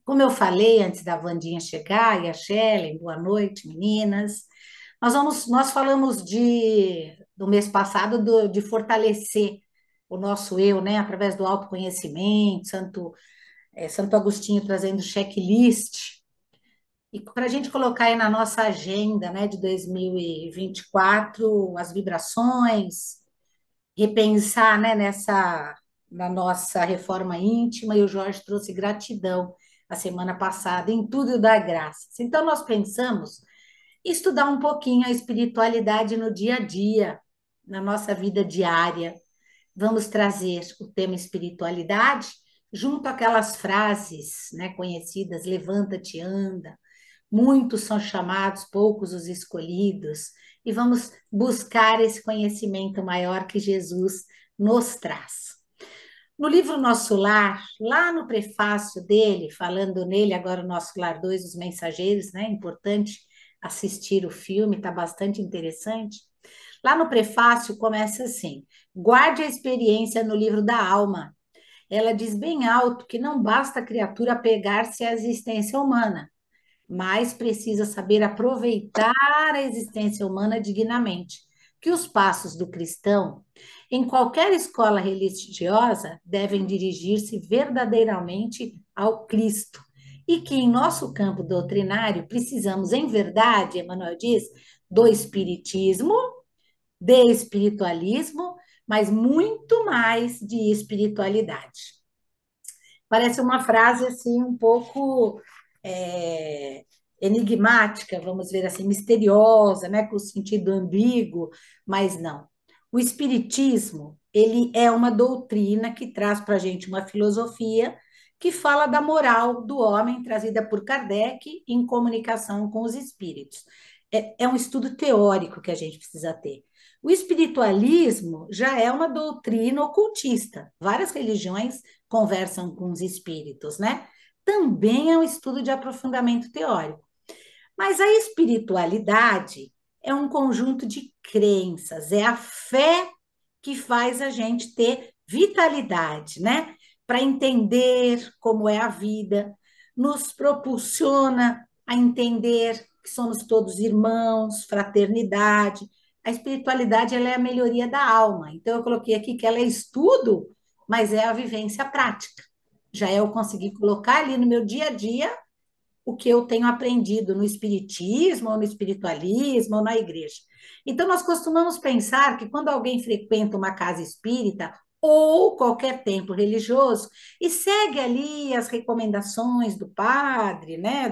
Como eu falei antes da Wandinha chegar e a Shelley, boa noite, meninas. Nós falamos do mês passado de fortalecer o nosso eu, né, através do autoconhecimento, Santo Agostinho trazendo checklist, e para a gente colocar aí na nossa agenda, né, de 2024, as vibrações, repensar, né, na nossa reforma íntima, e o Jorge trouxe gratidão a semana passada, em tudo dá graças. Então, nós pensamos em estudar um pouquinho a espiritualidade no dia a dia, na nossa vida diária. Vamos trazer o tema espiritualidade junto àquelas frases, né, conhecidas, levanta-te, anda, muitos são chamados, poucos os escolhidos, e vamos buscar esse conhecimento maior que Jesus nos traz. No livro Nosso Lar, lá no prefácio dele, falando nele, agora o Nosso Lar 2, Os Mensageiros, né? Importante assistir o filme, está bastante interessante. Lá no prefácio começa assim: guarde a experiência no livro da alma. Ela diz bem alto que não basta a criatura apegar-se à existência humana, mas precisa saber aproveitar a existência humana dignamente. Que os passos do cristão, em qualquer escola religiosa, devem dirigir-se verdadeiramente ao Cristo. E que em nosso campo doutrinário precisamos, em verdade, Emmanuel diz, do espiritismo, de espiritualismo, mas muito mais de espiritualidade. Parece uma frase assim um pouco é, enigmática, vamos ver assim, misteriosa, né, com sentido ambíguo, mas não. O espiritismo, ele é uma doutrina que traz para a gente uma filosofia que fala da moral do homem, trazida por Kardec em comunicação com os espíritos. É um estudo teórico que a gente precisa ter. O espiritualismo já é uma doutrina ocultista. Várias religiões conversam com os espíritos, né? Também é um estudo de aprofundamento teórico. Mas a espiritualidade é um conjunto de crenças, é a fé que faz a gente ter vitalidade, né? Para entender como é a vida, nos propulsiona a entender que somos todos irmãos, fraternidade. A espiritualidade ela é a melhoria da alma. Então eu coloquei aqui que ela é estudo, mas é a vivência prática. Já é eu conseguir colocar ali no meu dia a dia o que eu tenho aprendido no espiritismo, ou no espiritualismo, ou na igreja. Então, nós costumamos pensar que quando alguém frequenta uma casa espírita ou qualquer templo religioso e segue ali as recomendações do padre, né,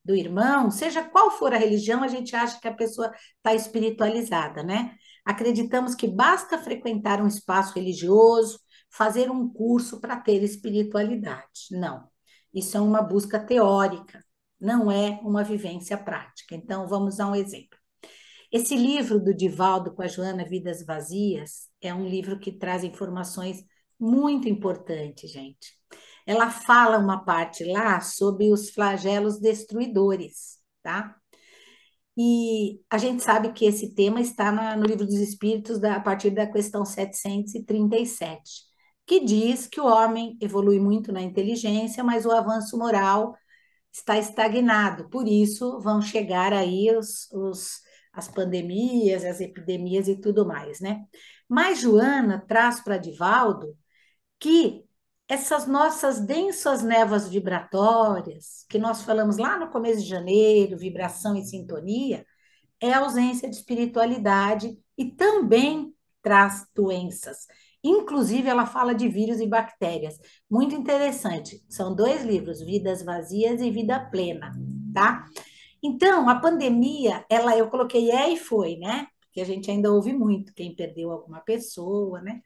do irmão, seja qual for a religião, a gente acha que a pessoa está espiritualizada, né? Acreditamos que basta frequentar um espaço religioso, fazer um curso para ter espiritualidade. Não. Isso é uma busca teórica, não é uma vivência prática. Então, vamos a um exemplo. Esse livro do Divaldo com a Joana Vidas Vazias é um livro que traz informações muito importantes, gente. Ela fala uma parte lá sobre os flagelos destruidores, tá? E a gente sabe que esse tema está no Livro dos Espíritos, a partir da questão 737, que diz que o homem evolui muito na inteligência, mas o avanço moral está estagnado. Por isso vão chegar aí as pandemias, as epidemias e tudo mais, né? Mas Joana traz para Divaldo que essas nossas densas névoas vibratórias, que nós falamos lá no começo de janeiro, vibração e sintonia, é a ausência de espiritualidade e também traz doenças. Inclusive, ela fala de vírus e bactérias. Muito interessante. São dois livros, Vidas Vazias e Vida Plena, tá? Então, a pandemia, ela eu coloquei e foi, né? Porque a gente ainda ouve muito quem perdeu alguma pessoa, né?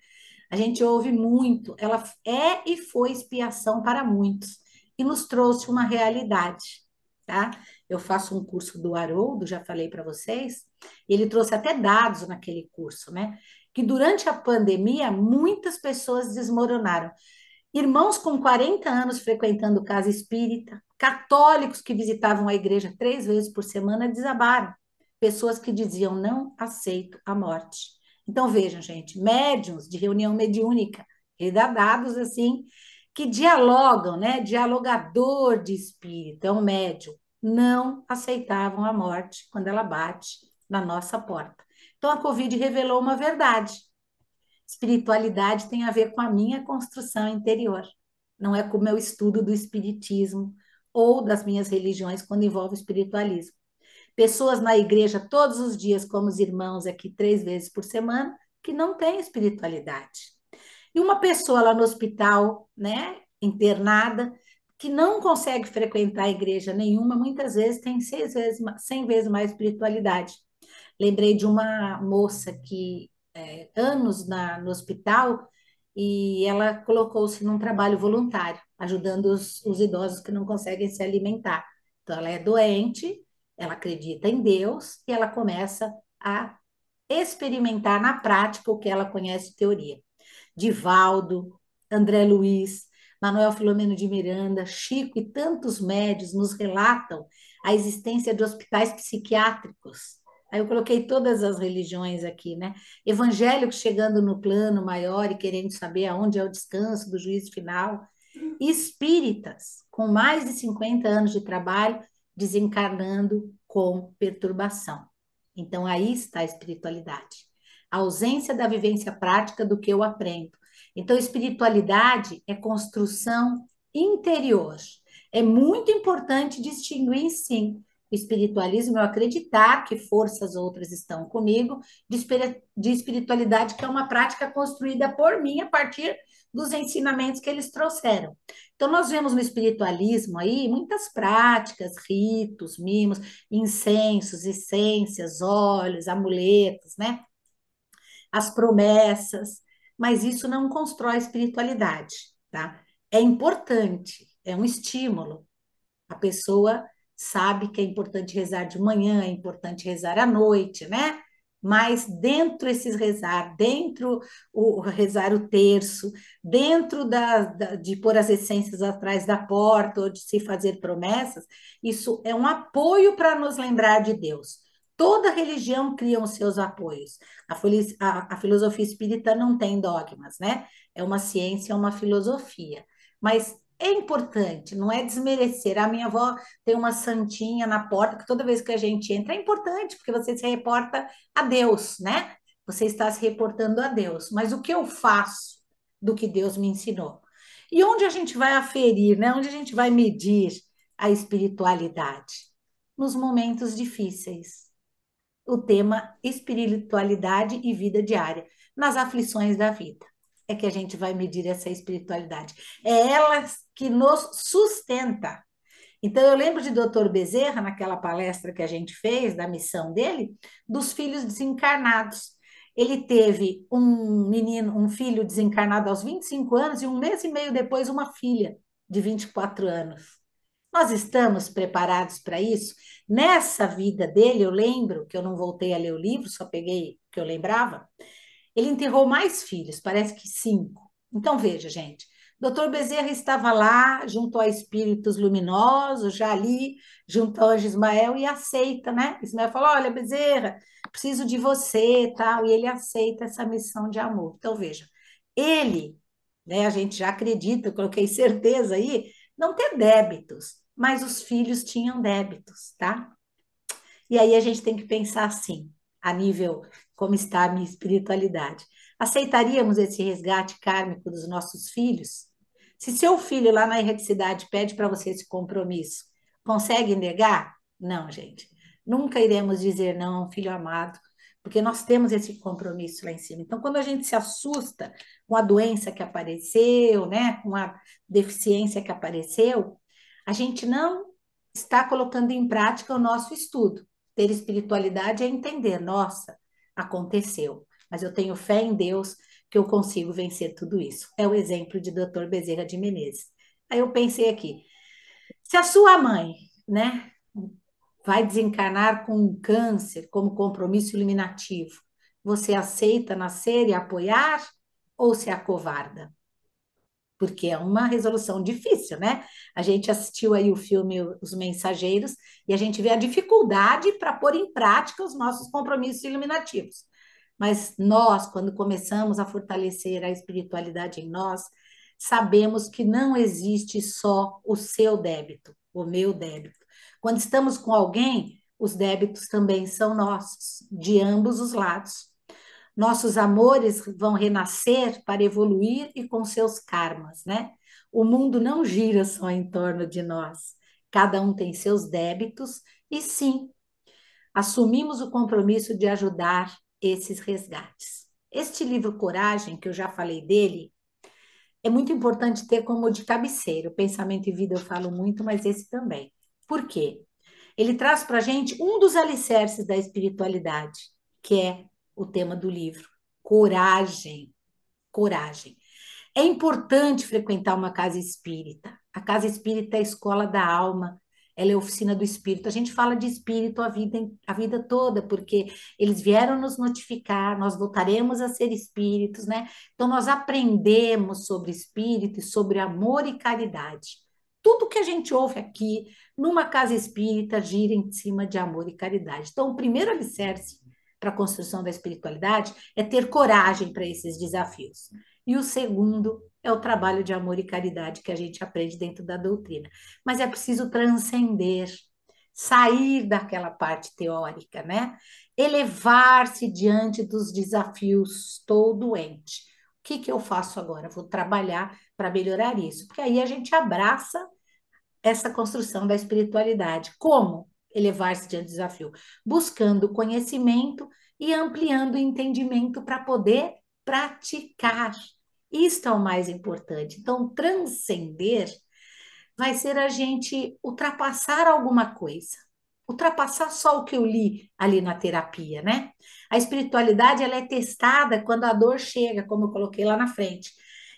A gente ouve muito. Ela é e foi expiação para muitos e nos trouxe uma realidade, tá? Eu faço um curso do Haroldo, já falei para vocês, e ele trouxe até dados naquele curso, né? Que durante a pandemia, muitas pessoas desmoronaram. Irmãos com 40 anos frequentando casa espírita, católicos que visitavam a igreja 3 vezes por semana desabaram. Pessoas que diziam não aceito a morte. Então vejam, gente, médiuns de reunião mediúnica, ele dá dados assim que dialogam, né? Dialogador de espírito, é um médium, não aceitavam a morte quando ela bate na nossa porta. Então a Covid revelou uma verdade. Espiritualidade tem a ver com a minha construção interior, não é com o meu estudo do espiritismo ou das minhas religiões quando envolve espiritualismo. Pessoas na igreja todos os dias, como os irmãos aqui 3 vezes por semana, que não têm espiritualidade. E uma pessoa lá no hospital, né, internada, que não consegue frequentar a igreja nenhuma, muitas vezes tem 100 vezes mais espiritualidade. Lembrei de uma moça que anos no hospital e ela colocou-se num trabalho voluntário, ajudando os idosos que não conseguem se alimentar. Então, ela é doente, ela acredita em Deus e ela começa a experimentar na prática o que ela conhece de teoria. Divaldo, André Luiz, Manuel Filomeno de Miranda, Chico e tantos médios nos relatam a existência de hospitais psiquiátricos. Aí eu coloquei todas as religiões aqui, né? Evangélicos chegando no plano maior e querendo saber aonde é o descanso do juízo final. Espíritas, com mais de 50 anos de trabalho, desencarnando com perturbação. Então, aí está a espiritualidade. A ausência da vivência prática do que eu aprendo. Então, espiritualidade é construção interior. É muito importante distinguir, sim, o espiritualismo, eu acreditar que forças outras estão comigo, de espiritualidade, que é uma prática construída por mim a partir dos ensinamentos que eles trouxeram. Então, nós vemos no espiritualismo aí muitas práticas, ritos, mimos, incensos, essências, óleos, amuletos, né? As promessas, mas isso não constrói espiritualidade, tá? É importante, é um estímulo. A pessoa sabe que é importante rezar de manhã, é importante rezar à noite, né? Mas dentro esses rezar, dentro o rezar o terço, dentro de pôr as essências atrás da porta ou de se fazer promessas, isso é um apoio para nos lembrar de Deus. Toda religião cria os seus apoios. A filosofia espírita não tem dogmas, né? É uma ciência, é uma filosofia. Mas é importante, não é desmerecer. A minha avó tem uma santinha na porta que toda vez que a gente entra é importante, porque você se reporta a Deus, né? Você está se reportando a Deus. Mas o que eu faço do que Deus me ensinou? E onde a gente vai aferir, né? Onde a gente vai medir a espiritualidade? Nos momentos difíceis. O tema espiritualidade e vida diária, nas aflições da vida. É que a gente vai medir essa espiritualidade. É ela que nos sustenta. Então, eu lembro de Dr. Bezerra, naquela palestra que a gente fez, da missão dele, dos filhos desencarnados. Ele teve um menino, um filho desencarnado aos 25 anos e um mês e meio depois uma filha de 24 anos. Nós estamos preparados para isso? Nessa vida dele, eu lembro que eu não voltei a ler o livro, só peguei o que eu lembrava. Ele enterrou mais filhos, parece que 5. Então, veja, gente, Dr. Bezerra estava lá, junto a espíritos luminosos, já ali, junto ao anjo Ismael, e aceita, né? Ismael falou: Olha, Bezerra, preciso de você, tal, e ele aceita essa missão de amor. Então, veja, ele, né, a gente já acredita, eu coloquei certeza aí, não ter débitos, mas os filhos tinham débitos, tá? E aí a gente tem que pensar assim, a nível como está a minha espiritualidade. Aceitaríamos esse resgate kármico dos nossos filhos? Se seu filho lá na erreticidade pede para você esse compromisso, consegue negar? Não, gente. Nunca iremos dizer não a um filho amado, porque nós temos esse compromisso lá em cima. Então, quando a gente se assusta com a doença que apareceu, né, com a deficiência que apareceu, a gente não está colocando em prática o nosso estudo. Ter espiritualidade é entender, nossa, aconteceu, mas eu tenho fé em Deus que eu consigo vencer tudo isso. É o exemplo de Dr. Bezerra de Menezes. Aí eu pensei aqui, se a sua mãe, né, vai desencarnar com um câncer como compromisso iluminativo, você aceita nascer e apoiar ou se acovarda? Porque é uma resolução difícil, né? A gente assistiu aí o filme Os Mensageiros e a gente vê a dificuldade para pôr em prática os nossos compromissos iluminativos. Mas nós, quando começamos a fortalecer a espiritualidade em nós, sabemos que não existe só o seu débito, o meu débito. Quando estamos com alguém, os débitos também são nossos, de ambos os lados. Nossos amores vão renascer para evoluir e com seus karmas, né? O mundo não gira só em torno de nós. Cada um tem seus débitos e sim, assumimos o compromisso de ajudar esses resgates. Este livro Coragem, que eu já falei dele, é muito importante ter como de cabeceira. O Pensamento e Vida eu falo muito, mas esse também. Por quê? Ele traz para a gente um dos alicerces da espiritualidade, que é o tema do livro: coragem. Coragem. É importante frequentar uma casa espírita. A casa espírita é a escola da alma, ela é a oficina do espírito. A gente fala de espírito a vida toda, porque eles vieram nos notificar, nós voltaremos a ser espíritos, né? Então, nós aprendemos sobre espírito e sobre amor e caridade. Tudo que a gente ouve aqui numa casa espírita gira em cima de amor e caridade. Então, o primeiro alicerce para a construção da espiritualidade é ter coragem para esses desafios. E o segundo é o trabalho de amor e caridade que a gente aprende dentro da doutrina. Mas é preciso transcender, sair daquela parte teórica, né? Elevar-se diante dos desafios. Estou doente. O que eu faço agora? Vou trabalhar para melhorar isso. Porque aí a gente abraça essa construção da espiritualidade. Como elevar-se diante do desafio? Buscando conhecimento e ampliando o entendimento para poder praticar. Isto é o mais importante. Então, transcender vai ser a gente ultrapassar alguma coisa. Ultrapassar só o que eu li ali na terapia, né? A espiritualidade ela é testada quando a dor chega, como eu coloquei lá na frente.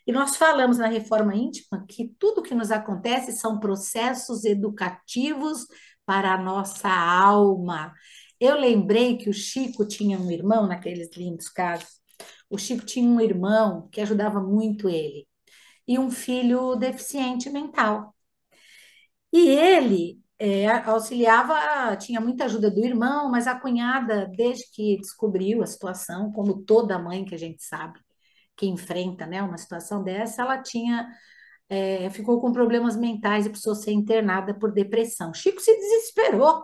E nós falamos na reforma íntima que tudo que nos acontece são processos educativos para a nossa alma. Eu lembrei que o Chico tinha um irmão, naqueles lindos casos. O Chico tinha um irmão que ajudava muito ele, e um filho deficiente mental. E ele auxiliava, tinha muita ajuda do irmão, mas a cunhada, desde que descobriu a situação, como toda mãe que a gente sabe que enfrenta, né, uma situação dessa, ela tinha, ficou com problemas mentais e precisou ser internada por depressão. Chico se desesperou.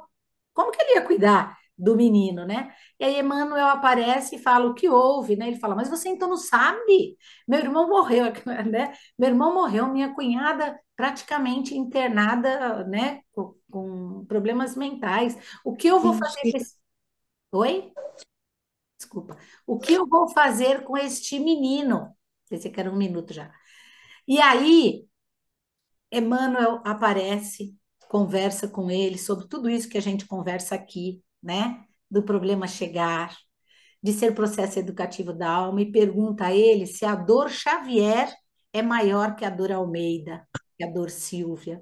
Como que ele ia cuidar do menino, né? E aí Emmanuel aparece e fala o que houve, né? Ele fala, mas você então não sabe? Meu irmão morreu, né? Meu irmão morreu, minha cunhada praticamente internada, né? Com problemas mentais. O que eu vou fazer com esse... Oi? Desculpa. O que eu vou fazer com este menino? Pensei que era um minuto já. E aí, Emmanuel aparece, conversa com ele sobre tudo isso que a gente conversa aqui, né? Do problema chegar, de ser processo educativo da alma, e pergunta a ele se a dor Xavier é maior que a dor Almeida, que a dor Silva,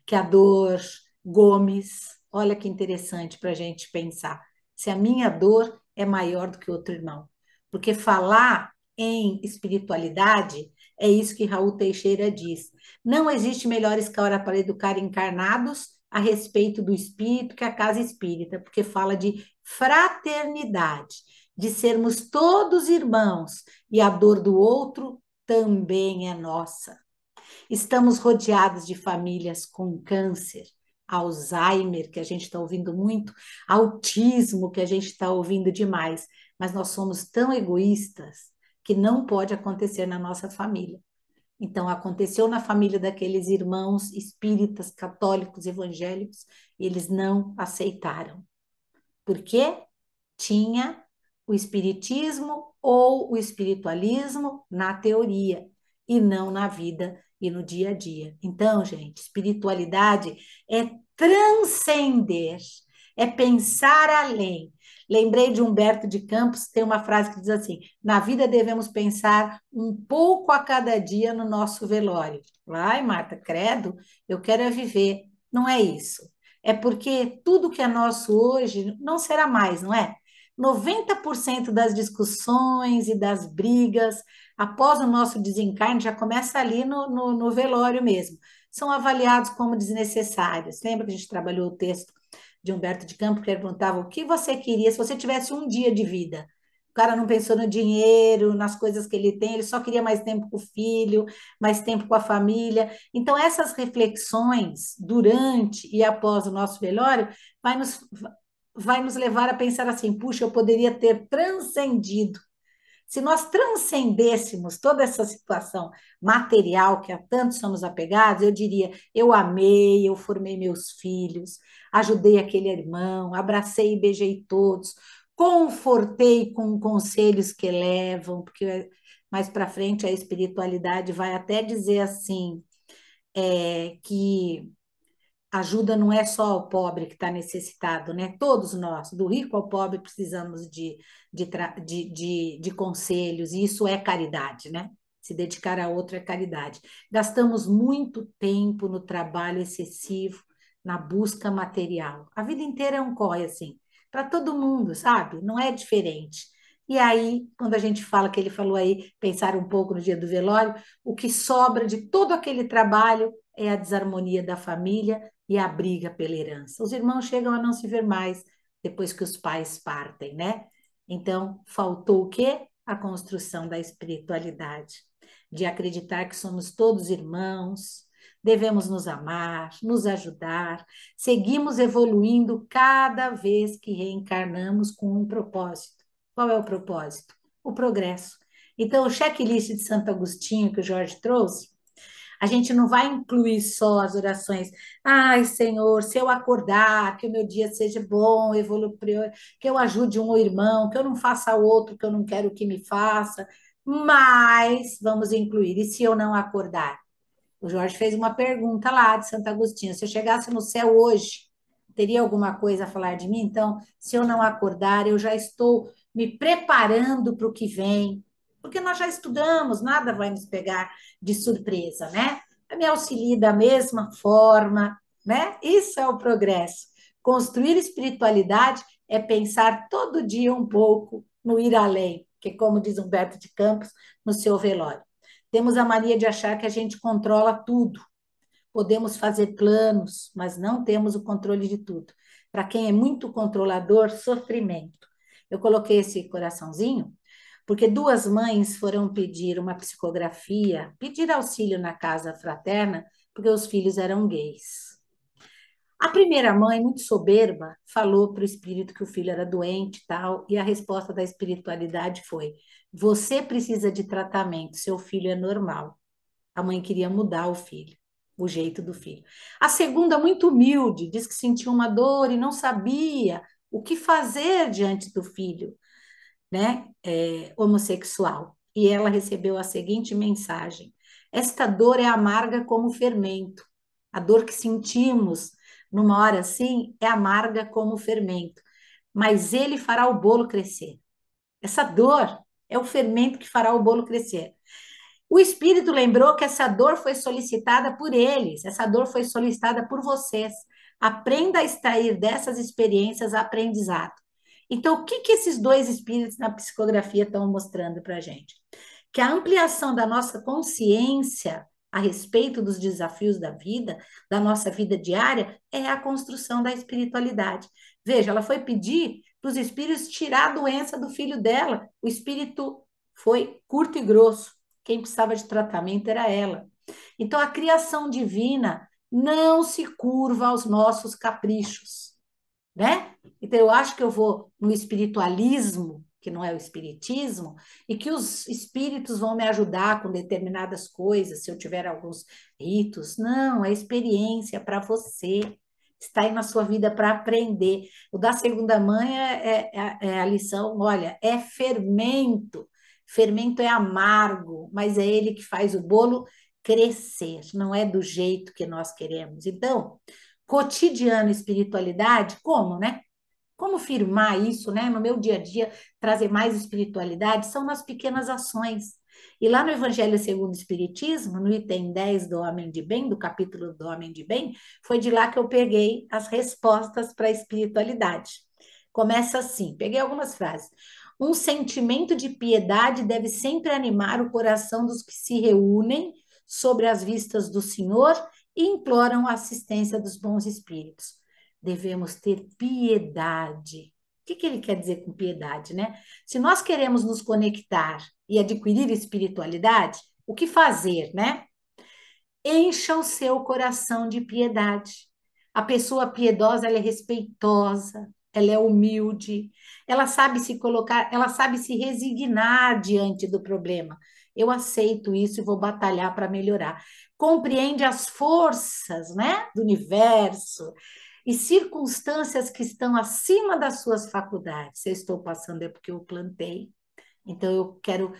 que a dor Gomes. Olha que interessante para a gente pensar. Se a minha dor é maior do que outro irmão. Porque falar em espiritualidade é isso que Raul Teixeira diz. Não existe melhor escola para educar encarnados a respeito do espírito que a casa espírita, porque fala de fraternidade, de sermos todos irmãos e a dor do outro também é nossa. Estamos rodeados de famílias com câncer, Alzheimer, que a gente está ouvindo muito, autismo, que a gente está ouvindo demais, mas nós somos tão egoístas que não pode acontecer na nossa família. Então, aconteceu na família daqueles irmãos espíritas, católicos, evangélicos, e eles não aceitaram. Por quê? Tinha o espiritismo ou o espiritualismo na teoria e não na vida e no dia a dia. Então, gente, espiritualidade é transcender, é pensar além. Lembrei de Humberto de Campos, tem uma frase que diz assim: na vida devemos pensar um pouco a cada dia no nosso velório. Vai, Marta, credo, eu quero é viver. Não é isso. É porque tudo que é nosso hoje não será mais, não é? 90% das discussões e das brigas após o nosso desencarne já começa ali no velório mesmo. São avaliados como desnecessários. Lembra que a gente trabalhou o texto de Humberto de Campos, que ele perguntava o que você queria se você tivesse um dia de vida? O cara não pensou no dinheiro, nas coisas que ele tem, ele só queria mais tempo com o filho, mais tempo com a família. Então, essas reflexões durante e após o nosso velório vai nos, vai nos levar a pensar assim: puxa, eu poderia ter transcendido. Se nós transcendêssemos toda essa situação material que a tanto somos apegados, eu diria: eu amei, eu formei meus filhos, ajudei aquele irmão, abracei e beijei todos, confortei com conselhos que levam, porque mais para frente a espiritualidade vai até dizer assim, que ajuda não é só o pobre que está necessitado, né? Todos nós, do rico ao pobre, precisamos de conselhos, e isso é caridade, né? Se dedicar a outro é caridade. Gastamos muito tempo no trabalho excessivo, na busca material. A vida inteira é um corre assim, para todo mundo, sabe? Não é diferente. E aí, quando a gente fala que ele falou aí, pensar um pouco no dia do velório, o que sobra de todo aquele trabalho é a desarmonia da família e a briga pela herança. Os irmãos chegam a não se ver mais depois que os pais partem, né? Então, faltou o quê? A construção da espiritualidade, de acreditar que somos todos irmãos, devemos nos amar, nos ajudar, seguimos evoluindo cada vez que reencarnamos com um propósito. Qual é o propósito? O progresso. Então, o checklist de Santo Agostinho que o Jorge trouxe, a gente não vai incluir só as orações. Ai, Senhor, se eu acordar, que o meu dia seja bom, que eu ajude um irmão, que eu não faça outro que eu não quero que me faça. Mas vamos incluir. E se eu não acordar? O Jorge fez uma pergunta lá de Santo Agostinho. Se eu chegasse no céu hoje, teria alguma coisa a falar de mim? Então, se eu não acordar, eu já estou me preparando para o que vem, porque nós já estudamos, nada vai nos pegar de surpresa, né? Me auxilie da mesma forma, né? Isso é o progresso. Construir espiritualidade é pensar todo dia um pouco no ir além, que como diz Humberto de Campos no seu velório. Temos a mania de achar que a gente controla tudo. Podemos fazer planos, mas não temos o controle de tudo. Para quem é muito controlador, sofrimento. Eu coloquei esse coraçãozinho porque duas mães foram pedir uma psicografia, pedir auxílio na casa fraterna, porque os filhos eram gays. A primeira mãe, muito soberba, falou para o espírito que o filho era doente e tal, e a resposta da espiritualidade foi: você precisa de tratamento, seu filho é normal. A mãe queria mudar o filho, o jeito do filho. A segunda, muito humilde, diz que sentiu uma dor e não sabia o que fazer diante do filho, né, homossexual. E ela recebeu a seguinte mensagem: esta dor é amarga como fermento. A dor que sentimos numa hora assim é amarga como fermento, mas ele fará o bolo crescer. Essa dor é o fermento que fará o bolo crescer. O espírito lembrou que essa dor foi solicitada por eles, essa dor foi solicitada por vocês. Aprenda a extrair dessas experiências aprendizado. Então, o que esses dois espíritos na psicografia estão mostrando para a gente? Que a ampliação da nossa consciência a respeito dos desafios da vida, da nossa vida diária, é a construção da espiritualidade. Veja, ela foi pedir para os espíritos tirar a doença do filho dela. O espírito foi curto e grosso. Quem precisava de tratamento era ela. Então, a criação divina não se curva aos nossos caprichos, né? Então, eu acho que eu vou no espiritualismo, que não é o espiritismo, e que os espíritos vão me ajudar com determinadas coisas, se eu tiver alguns ritos. Não, é experiência para você. Está aí na sua vida para aprender. O da segunda mãe é a lição, olha, é fermento. Fermento é amargo, mas é ele que faz o bolo crescer, não é do jeito que nós queremos. Então, cotidiano, espiritualidade, como, né? Como firmar isso, né? No meu dia a dia, trazer mais espiritualidade, são nas pequenas ações. E lá no Evangelho segundo o Espiritismo, no item 10 do Homem de Bem, do capítulo do Homem de Bem, foi de lá que eu peguei as respostas para a espiritualidade. Começa assim, peguei algumas frases. Um sentimento de piedade deve sempre animar o coração dos que se reúnem sobre as vistas do Senhor e imploram a assistência dos bons espíritos. Devemos ter piedade. que ele quer dizer com piedade, né? Se nós queremos nos conectar e adquirir espiritualidade, o que fazer, né? Encha o seu coração de piedade. A pessoa piedosa, ela é respeitosa, ela é humilde, ela sabe se colocar, ela sabe se resignar diante do problema. Eu aceito isso e vou batalhar para melhorar. Compreende as forças, né, do universo e circunstâncias que estão acima das suas faculdades. Se eu estou passando é porque eu plantei. Então, eu quero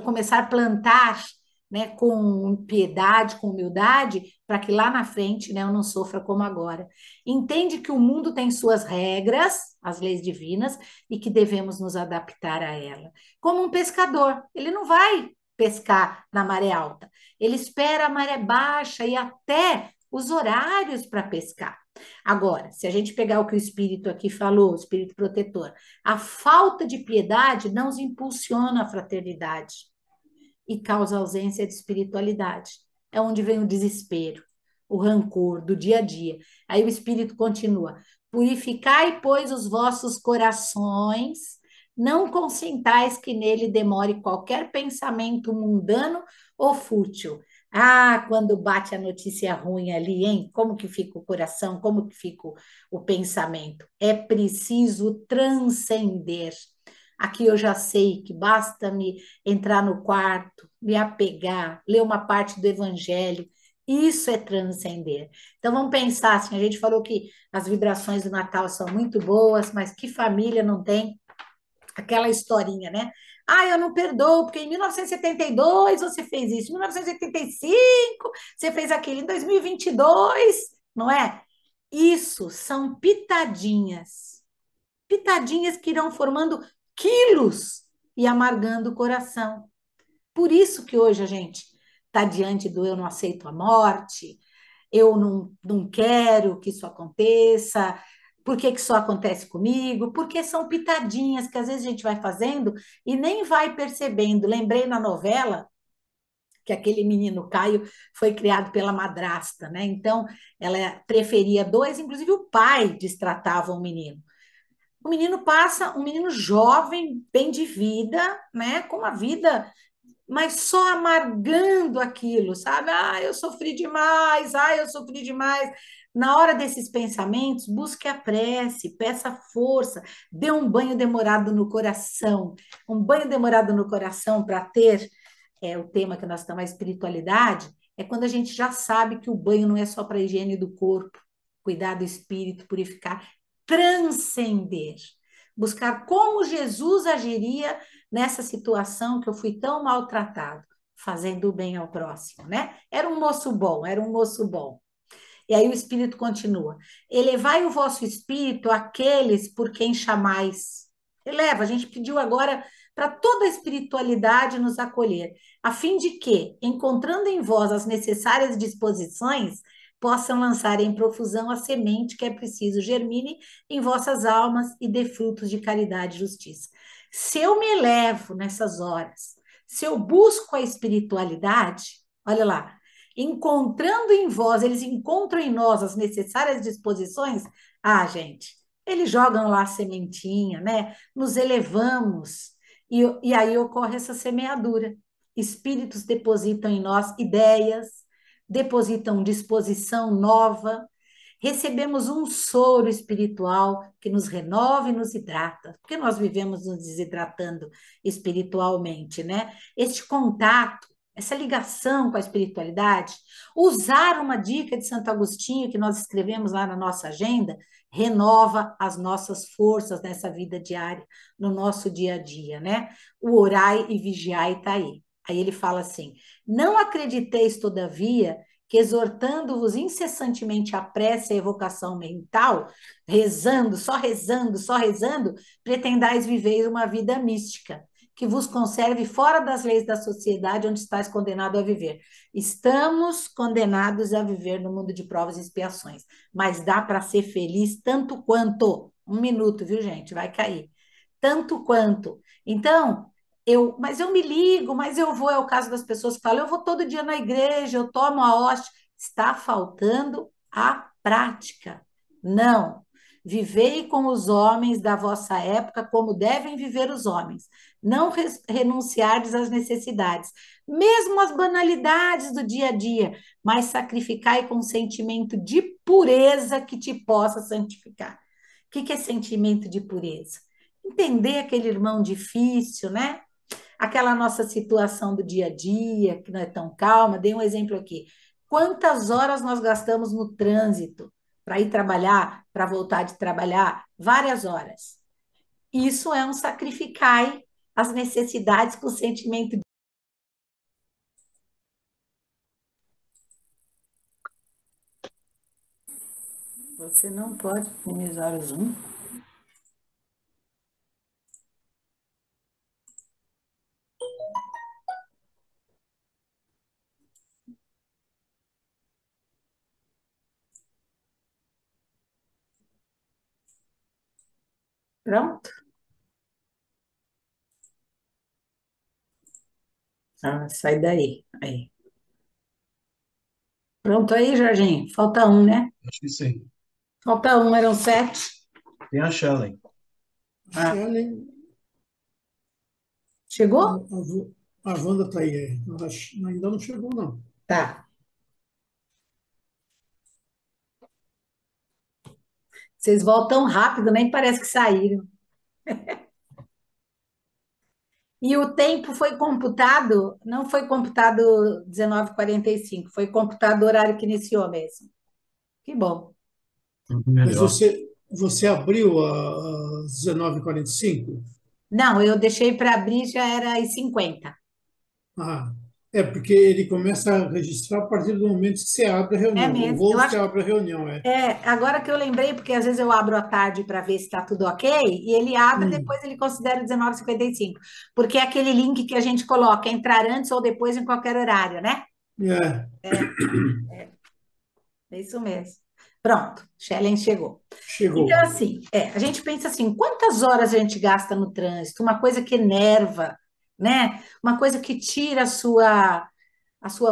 começar a plantar, né, com piedade, com humildade, para que lá na frente, né, eu não sofra como agora. Entende que o mundo tem suas regras, as leis divinas, e que devemos nos adaptar a ela. Como um pescador, ele não vai pescar na maré alta, ele espera a maré baixa e até os horários para pescar. Agora, se a gente pegar o que o Espírito aqui falou, o Espírito protetor, a falta de piedade não os impulsiona à fraternidade e causa ausência de espiritualidade. É onde vem o desespero, o rancor do dia a dia. Aí o Espírito continua: purificai, pois, os vossos corações, não consentais que nele demore qualquer pensamento mundano ou fútil. Ah, quando bate a notícia ruim ali, hein? Como que fica o coração? Como que fica o pensamento? É preciso transcender. Aqui eu já sei que basta me entrar no quarto, me apegar, ler uma parte do evangelho. Isso é transcender. Então vamos pensar assim, a gente falou que as vibrações do Natal são muito boas, mas que família não tem aquela historinha, né? Ah, eu não perdoo, porque em 1972 você fez isso, em 1985 você fez aquilo, em 2022, não é? Isso são pitadinhas, pitadinhas que irão formando quilos e amargando o coração. Por isso que hoje a gente está diante do eu não aceito a morte, eu não quero que isso aconteça, por que que só acontece comigo? Porque são pitadinhas que às vezes a gente vai fazendo e nem vai percebendo. Lembrei na novela que aquele menino Caio foi criado pela madrasta, né? Então ela preferia dois, inclusive o pai destratava o menino. O menino passa, um menino jovem, bem de vida, né? Com uma vida, mas só amargando aquilo, sabe? Ah, eu sofri demais, ah, eu sofri demais. Na hora desses pensamentos, busque a prece, peça força, dê um banho demorado no coração. Um banho demorado no coração para ter o tema que nós estamos, a espiritualidade, é quando a gente já sabe que o banho não é só para a higiene do corpo, cuidar do espírito, purificar, transcender, buscar como Jesus agiria nessa situação que eu fui tão maltratado, fazendo o bem ao próximo, né? Era um moço bom, era um moço bom. E aí o Espírito continua: elevai o vosso espírito àqueles por quem chamais. Eleva, a gente pediu agora para toda a espiritualidade nos acolher, a fim de que, encontrando em vós as necessárias disposições, possam lançar em profusão a semente que é preciso germine em vossas almas e dê frutos de caridade e justiça. Se eu me elevo nessas horas, se eu busco a espiritualidade, olha lá, encontrando em vós, eles encontram em nós as necessárias disposições, ah, gente, eles jogam lá a sementinha, né? Nos elevamos, e aí ocorre essa semeadura. Espíritos depositam em nós ideias, depositam disposição nova, recebemos um soro espiritual que nos renova e nos hidrata, porque nós vivemos nos desidratando espiritualmente, né? Este contato, essa ligação com a espiritualidade, usar uma dica de Santo Agostinho que nós escrevemos lá na nossa agenda, renova as nossas forças nessa vida diária, no nosso dia a dia, né? O orai e vigiai está aí. Aí ele fala assim: não acrediteis, todavia, que exortando-vos incessantemente a prece e a evocação mental, só rezando, pretendais viver uma vida mística, que vos conserve fora das leis da sociedade onde estáis condenado a viver. Estamos condenados a viver no mundo de provas e expiações, mas dá para ser feliz tanto quanto. Um minuto, viu, gente? Vai cair. Tanto quanto. Então, mas eu me ligo, mas eu vou, é o caso das pessoas que falam, eu vou todo dia na igreja, eu tomo a hóstia. Está faltando a prática. Não. Vivei com os homens da vossa época como devem viver os homens. Não renunciardes às necessidades, mesmo as banalidades do dia a dia, mas sacrificai com sentimento de pureza que te possa santificar. O que é sentimento de pureza? Entender aquele irmão difícil, né? Aquela nossa situação do dia a dia, que não é tão calma. Dei um exemplo aqui. Quantas horas nós gastamos no trânsito para ir trabalhar, para voltar de trabalhar? Várias horas. Isso é um sacrificar as necessidades com o sentimento de... Você não pode minimizar o zoom. Pronto? Ah, sai daí. Aí. Pronto aí, Jorginho? Falta um, né? Acho que sim. Falta um, eram sete. Tem a Shelley. Ah, Shelley, chegou? a Wanda está aí. Ainda não chegou, não. Tá. Vocês voltam rápido, nem parece que saíram. E o tempo foi computado, não foi computado 19h45, foi computado o horário que iniciou mesmo. Que bom. Mas Melhor. você abriu a 19h45? Não, eu deixei para abrir, já era às 50. Ah, é porque ele começa a registrar a partir do momento que você abre a É reunião. O mesmo. Eu host acho que abre a reunião, é. agora que eu lembrei, porque às vezes eu abro à tarde para ver se está tudo ok, e ele abre, Hum, depois ele considera 19h55. Porque é aquele link que a gente coloca, entrar antes ou depois em qualquer horário, né? é, É, é isso mesmo. Pronto, Shellen chegou. Então, chegou. assim, a gente pensa assim, quantas horas a gente gasta no trânsito? Uma coisa que enerva, né? Uma coisa que tira a sua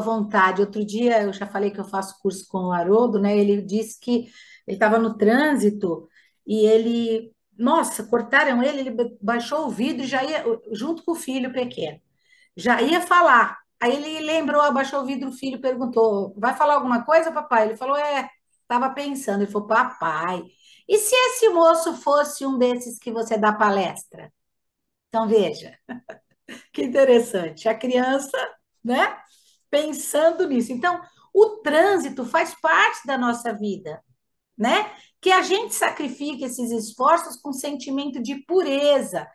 vontade. Outro dia, eu já falei que eu faço curso com o Haroldo, né? Ele disse que ele estava no trânsito e ele, nossa, cortaram ele, ele baixou o vidro e já ia, junto com o filho pequeno, já ia falar. Aí ele lembrou, abaixou o vidro, o filho perguntou: vai falar alguma coisa, papai? Ele falou: estava pensando. Ele falou: papai, e se esse moço fosse um desses que você dá palestra? Então, veja, que interessante. A criança, né, pensando nisso. Então, o trânsito faz parte da nossa vida, né? Que a gente sacrifique esses esforços com sentimento de pureza,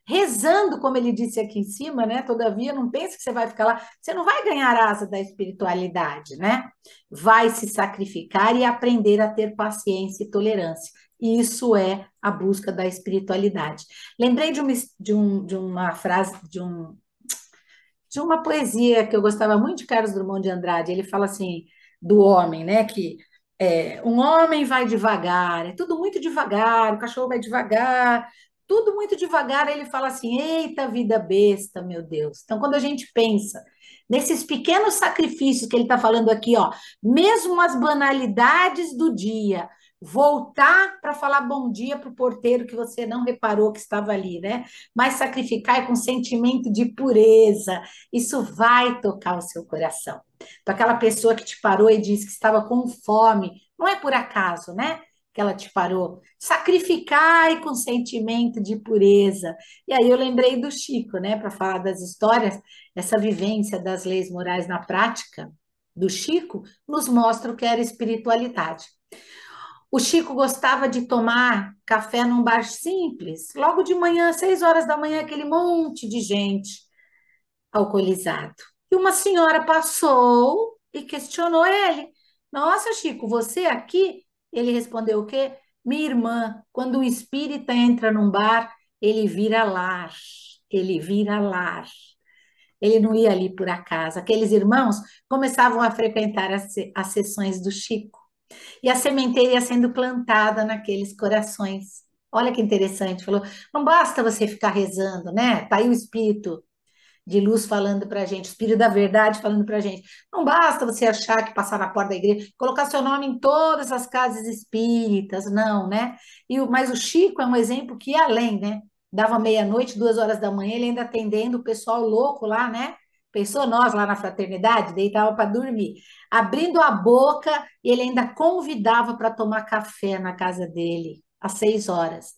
rezando, como ele disse aqui em cima, né? Todavia, não pense que você vai ficar lá, você não vai ganhar asa da espiritualidade, né? Vai se sacrificar e aprender a ter paciência e tolerância. Isso é a busca da espiritualidade. Lembrei de uma frase, de uma poesia que eu gostava muito de Carlos Drummond de Andrade. Ele fala assim do homem, né? Que um homem vai devagar, é tudo muito devagar, o cachorro vai devagar, tudo muito devagar. Aí ele fala assim: eita, vida besta, meu Deus. Então, quando a gente pensa nesses pequenos sacrifícios que ele está falando aqui, ó, mesmo as banalidades do dia, voltar para falar bom dia para o porteiro que você não reparou que estava ali, né? Mas sacrificar com sentimento de pureza, isso vai tocar o seu coração. Para aquela pessoa que te parou e disse que estava com fome, não é por acaso, né? Que ela te parou. Sacrificai com sentimento de pureza. E aí eu lembrei do Chico, né? Para falar das histórias, essa vivência das leis morais na prática do Chico nos mostra o que era espiritualidade. O Chico gostava de tomar café num bar simples, logo de manhã, 6 horas da manhã, aquele monte de gente alcoolizado. E uma senhora passou e questionou ele: Nossa, Chico, você aqui? Ele respondeu o quê? Minha irmã, quando o espírita entra num bar, ele vira lar. Ele vira lar. Ele não ia ali por acaso. Aqueles irmãos começavam a frequentar as sessões do Chico. E a sementeira ia sendo plantada naqueles corações. Olha que interessante. Falou: não basta você ficar rezando, né? Tá aí o espírito de luz falando para a gente, o Espírito da Verdade falando para a gente. Não basta você achar que passar na porta da igreja, colocar seu nome em todas as casas espíritas, não, né? Mas o Chico é um exemplo que ia além, né? Dava meia-noite, 2 horas da manhã, ele ainda atendendo o pessoal louco lá, né? Pensou nós lá na fraternidade, deitava para dormir. Abrindo a boca, ele ainda convidava para tomar café na casa dele, às 6 horas.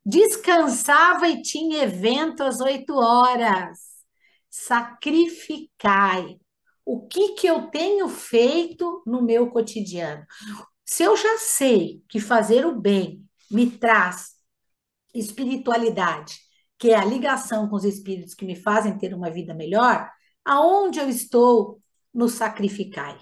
Descansava e tinha evento às 8 horas. Sacrificai. O que que eu tenho feito no meu cotidiano? Se eu já sei que fazer o bem me traz espiritualidade, que é a ligação com os espíritos que me fazem ter uma vida melhor, aonde eu estou no sacrificai?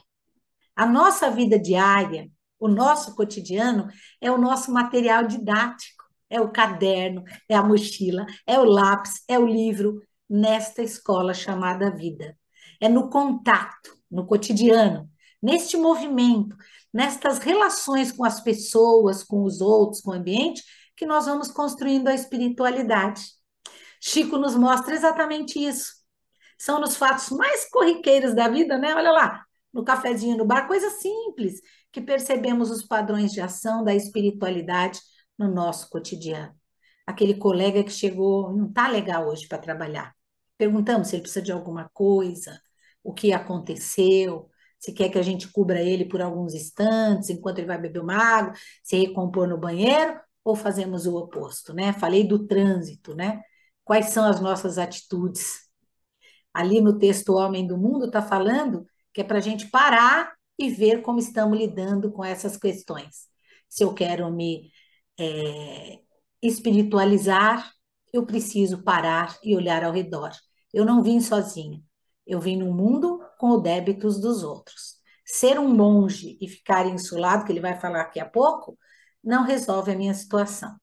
A nossa vida diária, o nosso cotidiano, é o nosso material didático. É o caderno, é a mochila, é o lápis, é o livro, nesta escola chamada vida. É no contato, no cotidiano, neste movimento, nestas relações com as pessoas, com os outros, com o ambiente, que nós vamos construindo a espiritualidade. Chico nos mostra exatamente isso. São nos fatos mais corriqueiros da vida, né? Olha lá, no cafezinho no bar, coisa simples, que percebemos os padrões de ação da espiritualidade no nosso cotidiano. Aquele colega que chegou, não está legal hoje para trabalhar. Perguntamos se ele precisa de alguma coisa, o que aconteceu, se quer que a gente cubra ele por alguns instantes, enquanto ele vai beber uma água, se recompor no banheiro, ou fazemos o oposto, né? Falei do trânsito, né? Quais são as nossas atitudes? Ali no texto O Homem do Mundo está falando que é para a gente parar e ver como estamos lidando com essas questões. Se eu quero me espiritualizar, eu preciso parar e olhar ao redor. Eu não vim sozinha, eu vim no mundo com os débitos dos outros. Ser um monge e ficar insulado, que ele vai falar daqui a pouco, não resolve a minha situação.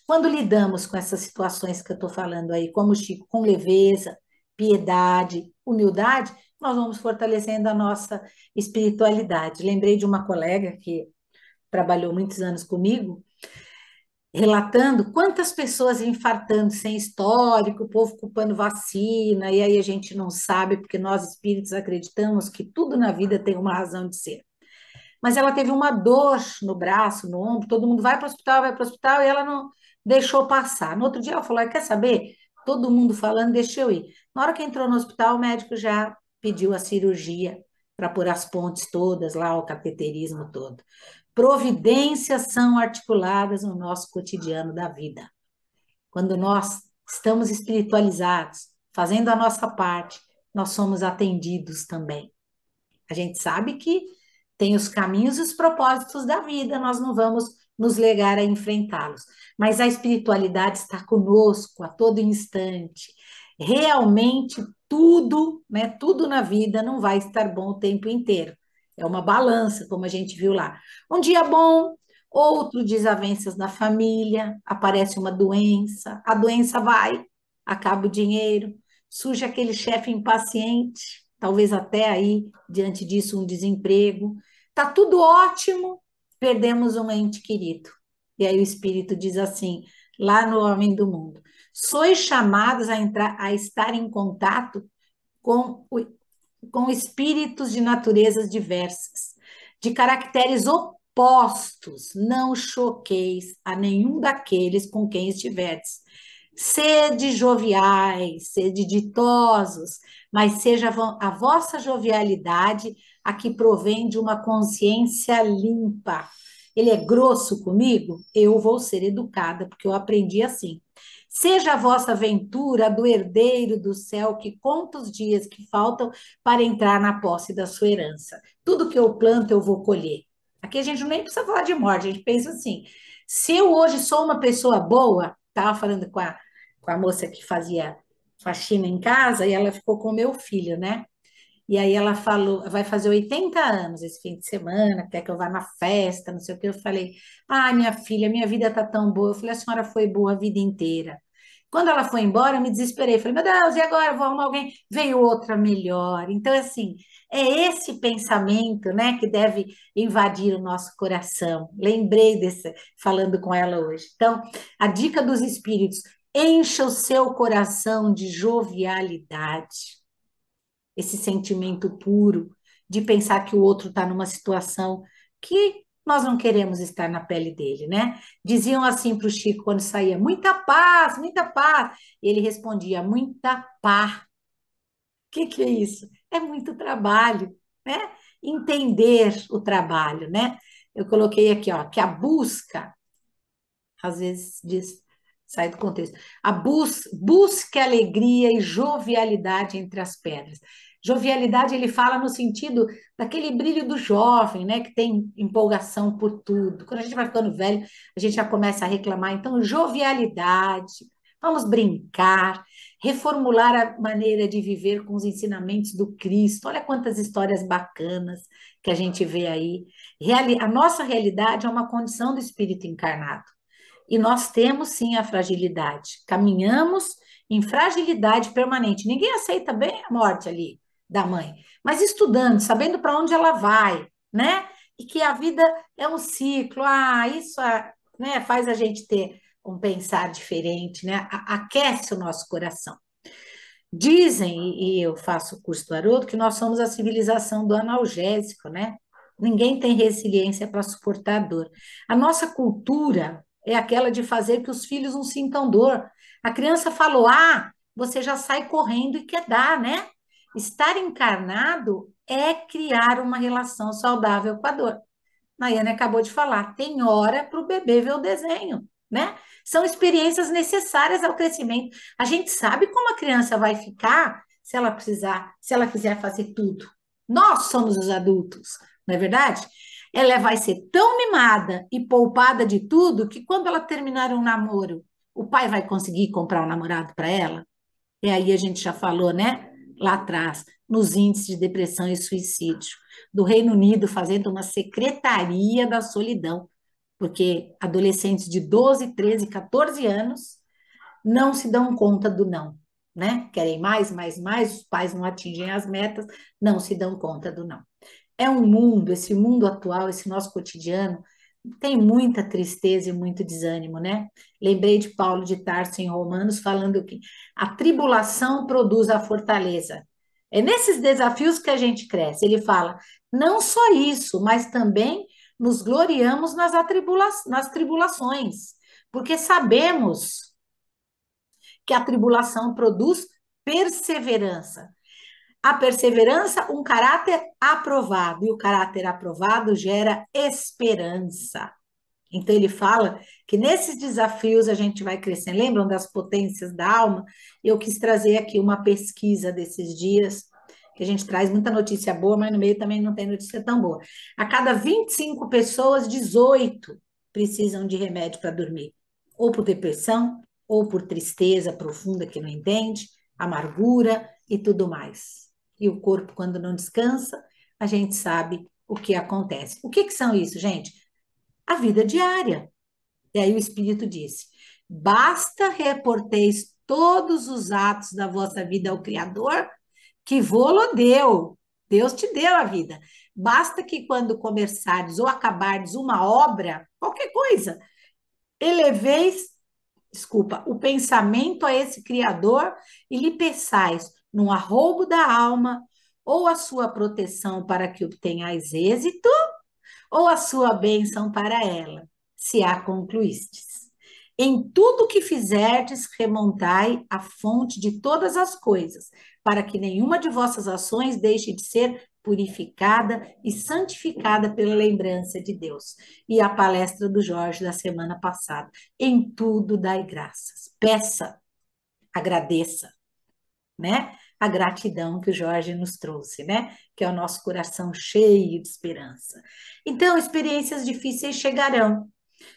Quando lidamos com essas situações que eu estou falando aí, como o Chico, com leveza, piedade, humildade, nós vamos fortalecendo a nossa espiritualidade. Lembrei de uma colega que trabalhou muitos anos comigo, relatando quantas pessoas infartando sem histórico, o povo culpando vacina, e aí a gente não sabe, porque nós espíritos acreditamos que tudo na vida tem uma razão de ser. Mas ela teve uma dor no braço, no ombro, todo mundo vai para o hospital, e ela não deixou passar. No outro dia ela falou, quer saber? Todo mundo falando, deixa eu ir. Na hora que entrou no hospital, o médico já pediu a cirurgia para pôr as pontes todas lá, o cateterismo todo. Providências são articuladas no nosso cotidiano da vida. Quando nós estamos espiritualizados, fazendo a nossa parte, nós somos atendidos também. A gente sabe que tem os caminhos e os propósitos da vida, nós não vamos nos negar a enfrentá-los. Mas a espiritualidade está conosco a todo instante. Realmente tudo, né, tudo na vida não vai estar bom o tempo inteiro. É uma balança, como a gente viu lá. Um dia bom, outro desavenças na família, aparece uma doença, a doença vai, acaba o dinheiro, surge aquele chefe impaciente, talvez até aí, diante disso, um desemprego. Tá tudo ótimo, perdemos um ente querido. E aí o Espírito diz assim, lá no Homem do Mundo, sois chamados a estar em contato com, com espíritos de naturezas diversas, de caracteres opostos, não choqueis a nenhum daqueles com quem estiverdes. Sede joviais, sede ditosos, mas seja a vossa jovialidade a que provém de uma consciência limpa. Ele é grosso comigo? Eu vou ser educada, porque eu aprendi assim. Seja a vossa aventura do herdeiro do céu que conta os dias que faltam para entrar na posse da sua herança. Tudo que eu planto, eu vou colher. Aqui a gente nem precisa falar de morte, a gente pensa assim: se eu hoje sou uma pessoa boa, estava falando com a moça que fazia faxina em casa, e ela ficou com o meu filho, né? E aí ela falou, vai fazer 80 anos esse fim de semana, quer que eu vá na festa, não sei o que. Eu falei, ai, minha filha, minha vida tá tão boa. Eu falei, a senhora foi boa a vida inteira. Quando ela foi embora, eu me desesperei. Falei, meu Deus, e agora? Vou arrumar alguém? Veio outra melhor. Então, assim, é esse pensamento, né, que deve invadir o nosso coração. Lembrei desse, falando com ela hoje. Então, a dica dos espíritos, Encha o seu coração de jovialidade, esse sentimento puro de pensar que o outro está numa situação que nós não queremos estar na pele dele, né? Diziam assim para o Chico quando saía, muita paz, muita paz. E ele respondia, muita pá. O que é isso? É muito trabalho, né? Entender o trabalho, né? Eu coloquei aqui, ó, que a busca, às vezes diz, sai do contexto, busca alegria e jovialidade entre as pedras. Jovialidade, ele fala no sentido daquele brilho do jovem, né, que tem empolgação por tudo. Quando a gente vai ficando velho, a gente já começa a reclamar. Então, jovialidade, vamos brincar, reformular a maneira de viver com os ensinamentos do Cristo. Olha quantas histórias bacanas que a gente vê aí. A nossa realidade é uma condição do espírito encarnado. E nós temos sim a fragilidade. Caminhamos em fragilidade permanente. Ninguém aceita bem a morte ali da mãe, mas estudando, sabendo para onde ela vai, né? E que a vida é um ciclo. Isso né, faz a gente ter um pensar diferente, né? Aquece o nosso coração. Dizem, e eu faço o curso do Haroldo, que nós somos a civilização do analgésico, né? Ninguém tem resiliência para suportar a dor. A nossa cultura é aquela de fazer que os filhos não sintam dor. A criança falou, você já sai correndo e quer dar, né? Estar encarnado é criar uma relação saudável com a dor. Nayane acabou de falar, tem hora para o bebê ver o desenho, né? São experiências necessárias ao crescimento. A gente sabe como a criança vai ficar se ela precisar, se ela quiser fazer tudo. Nós somos os adultos, não é verdade? Ela vai ser tão mimada e poupada de tudo que quando ela terminar um namoro, o pai vai conseguir comprar um namorado para ela? E aí a gente já falou, né? Lá atrás, nos índices de depressão e suicídio, do Reino Unido fazendo uma secretaria da solidão, porque adolescentes de 12, 13, 14 anos não se dão conta do não, né? Querem mais, mais, mais, os pais não atingem as metas, não se dão conta do não. É um mundo, esse mundo atual, esse nosso cotidiano, tem muita tristeza e muito desânimo, né? Lembrei de Paulo de Tarso em Romanos falando que a tribulação produz a fortaleza. É nesses desafios que a gente cresce. Ele fala, não só isso, mas também nos gloriamos nas tribulações, porque sabemos que a tribulação produz perseverança. A perseverança, um caráter aprovado, e o caráter aprovado gera esperança. Então, ele fala que nesses desafios a gente vai crescendo. Lembram das potências da alma? Eu quis trazer aqui uma pesquisa desses dias, que a gente traz muita notícia boa, mas no meio também não tem notícia tão boa. A cada 25 pessoas, 18 precisam de remédio para dormir, ou por depressão, ou por tristeza profunda que não entende, amargura e tudo mais. E o corpo, quando não descansa, a gente sabe o que acontece. O que são isso, gente? A vida diária. E aí o Espírito disse: basta reporteis todos os atos da vossa vida ao Criador, que vô-lo deu. Deus te deu a vida. Basta que quando começardes ou acabardes uma obra, qualquer coisa, eleveis, desculpa, o pensamento a esse Criador e lhe peçais no arroubo da alma ou a sua proteção para que obtenhais êxito ou a sua bênção para ela, se a concluístes. Em tudo que fizerdes, remontai à fonte de todas as coisas, para que nenhuma de vossas ações deixe de ser purificada e santificada pela lembrança de Deus. E a palestra do Jorge da semana passada. Em tudo dai graças. Peça, agradeça, né? A gratidão que o Jorge nos trouxe, né? Que é o nosso coração cheio de esperança. Então, experiências difíceis chegarão.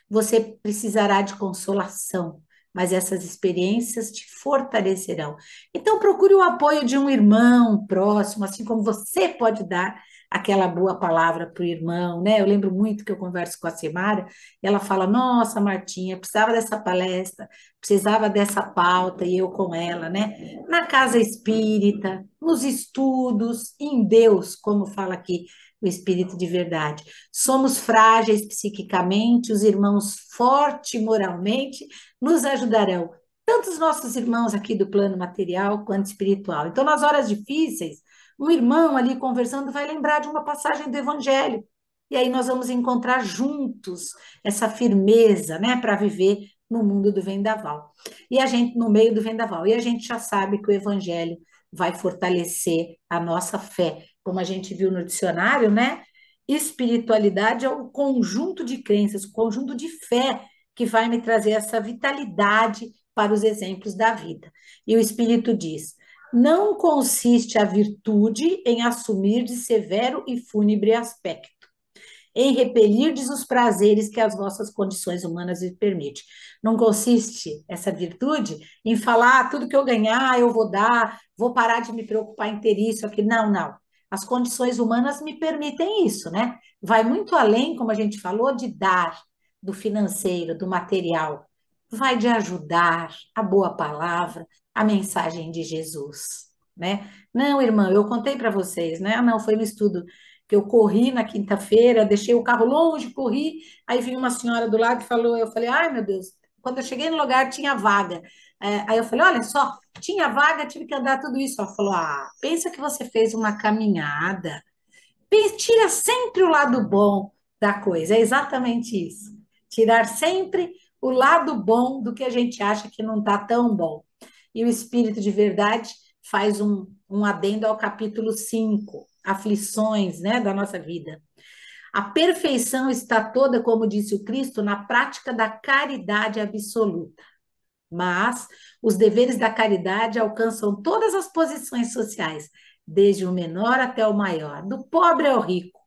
Você precisará de consolação, mas essas experiências te fortalecerão. Então, procure o apoio de um irmão próximo, assim como você pode dar aquela boa palavra para o irmão, né? Eu lembro muito que eu converso com a Semara, e ela fala: Nossa, Martinha, precisava dessa palestra, precisava dessa pauta, e eu com ela, né? Na casa espírita, nos estudos, em Deus, como fala aqui o Espírito de verdade. Somos frágeis psiquicamente, os irmãos fortes moralmente nos ajudarão tanto os nossos irmãos aqui do plano material quanto espiritual. Então, nas horas difíceis, um irmão ali conversando vai lembrar de uma passagem do Evangelho. E aí nós vamos encontrar juntos essa firmeza, né, para viver no mundo do vendaval. E a gente, no meio do vendaval. E a gente já sabe que o Evangelho vai fortalecer a nossa fé. Como a gente viu no dicionário, né? Espiritualidade é o conjunto de crenças, o conjunto de fé que vai me trazer essa vitalidade para os exemplos da vida. E o Espírito diz: não consiste a virtude em assumir de severo e fúnebre aspecto, em repelirdes os prazeres que as vossas condições humanas lhe permitem. Não consiste essa virtude em falar tudo que eu ganhar, eu vou dar, vou parar de me preocupar em ter isso aqui. Não, não. As condições humanas me permitem isso, né? Vai muito além, como a gente falou, de dar, do financeiro, do material. Vai de ajudar a boa palavra, a mensagem de Jesus, né? Não, irmã, eu contei para vocês, né? Não, foi no estudo que eu corri na quinta-feira, deixei o carro longe, corri, aí vinha uma senhora do lado e falou, eu falei, ai meu Deus, quando eu cheguei no lugar tinha vaga. Aí eu falei, olha só, tinha vaga, tive que andar tudo isso. Ela falou, pensa que você fez uma caminhada, tira sempre o lado bom da coisa, é exatamente isso. Tirar sempre o lado bom do que a gente acha que não está tão bom. E o Espírito de Verdade faz um adendo ao capítulo 5, aflições, né, da nossa vida. A perfeição está toda, como disse o Cristo, na prática da caridade absoluta. Mas os deveres da caridade alcançam todas as posições sociais, desde o menor até o maior, do pobre ao rico.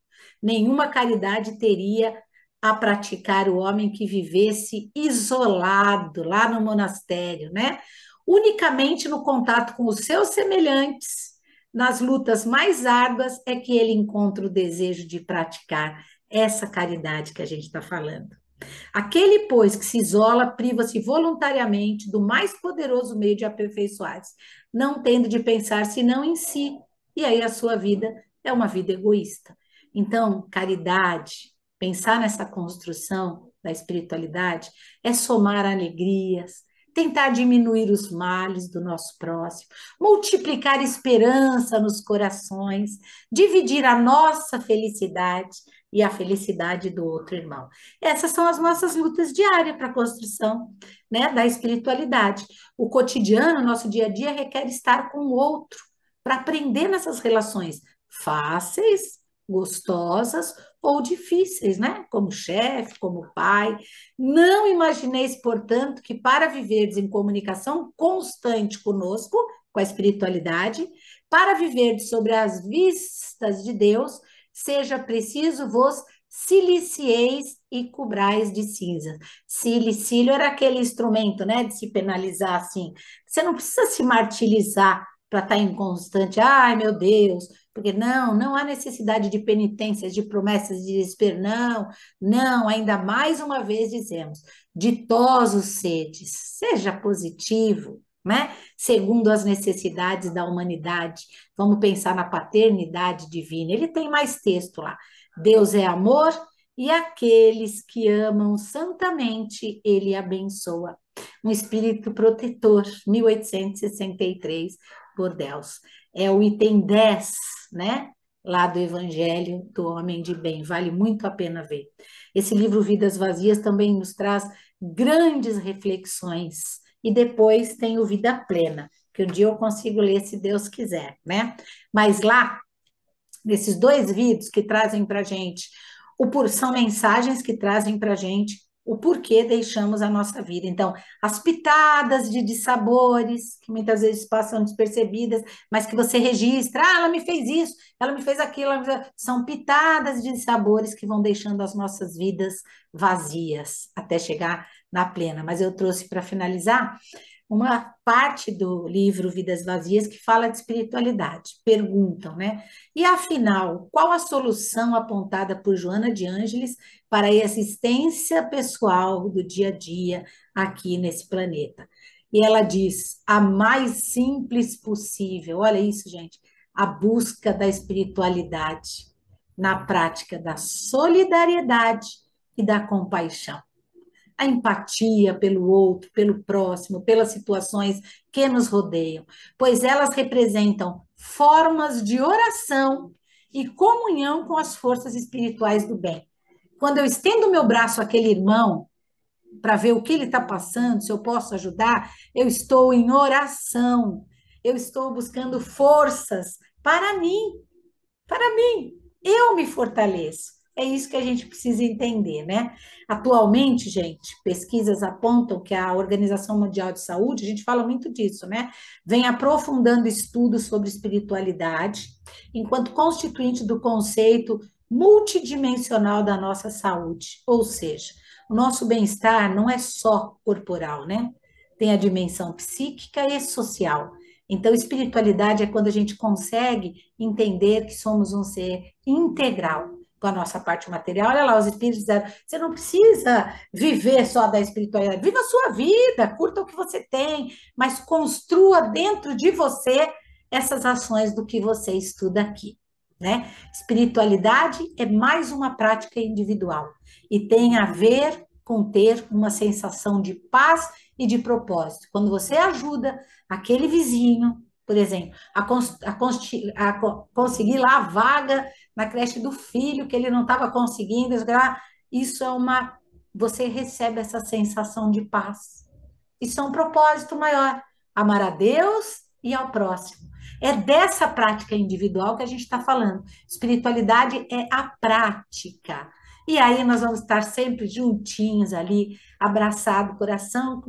Nenhuma caridade teria a praticar o homem que vivesse isolado lá no monastério, né? Unicamente no contato com os seus semelhantes, nas lutas mais árduas, é que ele encontra o desejo de praticar essa caridade que a gente está falando. Aquele, pois, que se isola, priva-se voluntariamente do mais poderoso meio de aperfeiçoar-se, não tendo de pensar senão em si, e aí a sua vida é uma vida egoísta. Então, caridade, pensar nessa construção da espiritualidade, é somar alegrias, tentar diminuir os males do nosso próximo, multiplicar esperança nos corações, dividir a nossa felicidade e a felicidade do outro irmão. Essas são as nossas lutas diárias para a construção, né, da espiritualidade. O cotidiano, nosso dia a dia, requer estar com o outro para aprender nessas relações fáceis, gostosas ou difíceis, né? Como chefe, como pai. Não imagineis, portanto, que para viverdes em comunicação constante conosco, com a espiritualidade, para viverdes sobre as vistas de Deus, seja preciso vos silicieis e cobrais de cinza. Silicílio era aquele instrumento, né, de se penalizar assim. Você não precisa se martirizar para estar inconstante. Ai, meu Deus, porque não há necessidade de penitências, de promessas de desespero. Não, não, ainda mais uma vez dizemos, ditosos sedes, seja positivo, né? Segundo as necessidades da humanidade. Vamos pensar na paternidade divina. Ele tem mais texto lá. Deus é amor e aqueles que amam santamente, ele abençoa. Um espírito protetor, 1863, por Deus. É o item 10, né? Lá do Evangelho do Homem de Bem. Vale muito a pena ver. Esse livro Vidas Vazias também nos traz grandes reflexões. E depois tem o Vida Plena, que um dia eu consigo ler se Deus quiser, né? Mas lá nesses dois vídeos que trazem para a gente, são mensagens que trazem para a gente o porquê deixamos a nossa vida. Então, as pitadas de dissabores, que muitas vezes passam despercebidas, mas que você registra, ela me fez isso, ela me fez aquilo, são pitadas de dissabores que vão deixando as nossas vidas vazias, até chegar na plena. Mas eu trouxe para finalizar uma parte do livro Vidas Vazias que fala de espiritualidade. Perguntam, né? E afinal, qual a solução apontada por Joana de Ângeles para a existência pessoal do dia a dia aqui nesse planeta? E ela diz: a mais simples possível. Olha isso, gente. A busca da espiritualidade na prática da solidariedade e da compaixão. a empatia pelo outro, pelo próximo, pelas situações que nos rodeiam, pois elas representam formas de oração e comunhão com as forças espirituais do bem. Quando eu estendo o meu braço àquele irmão para ver o que ele está passando, se eu posso ajudar, eu estou em oração, eu estou buscando forças para mim, para mim, eu me fortaleço. É isso que a gente precisa entender, né? Atualmente, gente, pesquisas apontam que a Organização Mundial de Saúde, a gente fala muito disso, né? Vem aprofundando estudos sobre espiritualidade, enquanto constituinte do conceito multidimensional da nossa saúde. Ou seja, o nosso bem-estar não é só corporal, né? Tem a dimensão psíquica e social. Então, espiritualidade é quando a gente consegue entender que somos um ser integral com a nossa parte material. Olha lá, os espíritos disseram, você não precisa viver só da espiritualidade, viva a sua vida, curta o que você tem, mas construa dentro de você essas ações do que você estuda aqui, né? Espiritualidade é mais uma prática individual e tem a ver com ter uma sensação de paz e de propósito. Quando você ajuda aquele vizinho, por exemplo, conseguir lá a vaga na creche do filho que ele não estava conseguindo, isso é uma. Você recebe essa sensação de paz. Isso é um propósito maior: amar a Deus e ao próximo. É dessa prática individual que a gente está falando. Espiritualidade é a prática. E aí nós vamos estar sempre juntinhos ali, abraçado coração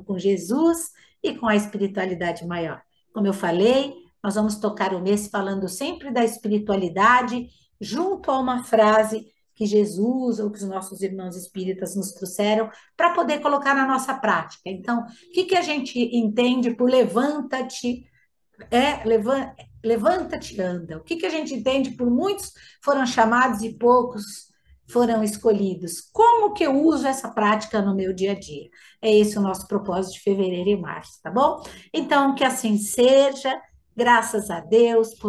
com Jesus e com a espiritualidade maior. Como eu falei, nós vamos tocar o mês falando sempre da espiritualidade, junto a uma frase que Jesus ou que os nossos irmãos espíritas nos trouxeram para poder colocar na nossa prática. Então, o que a gente entende por levanta-te, levanta-te, anda? O que a gente entende por muitos foram chamados e poucos foram escolhidos? Como que eu uso essa prática no meu dia a dia? É esse o nosso propósito de fevereiro e março, tá bom? Então, que assim seja, graças a Deus.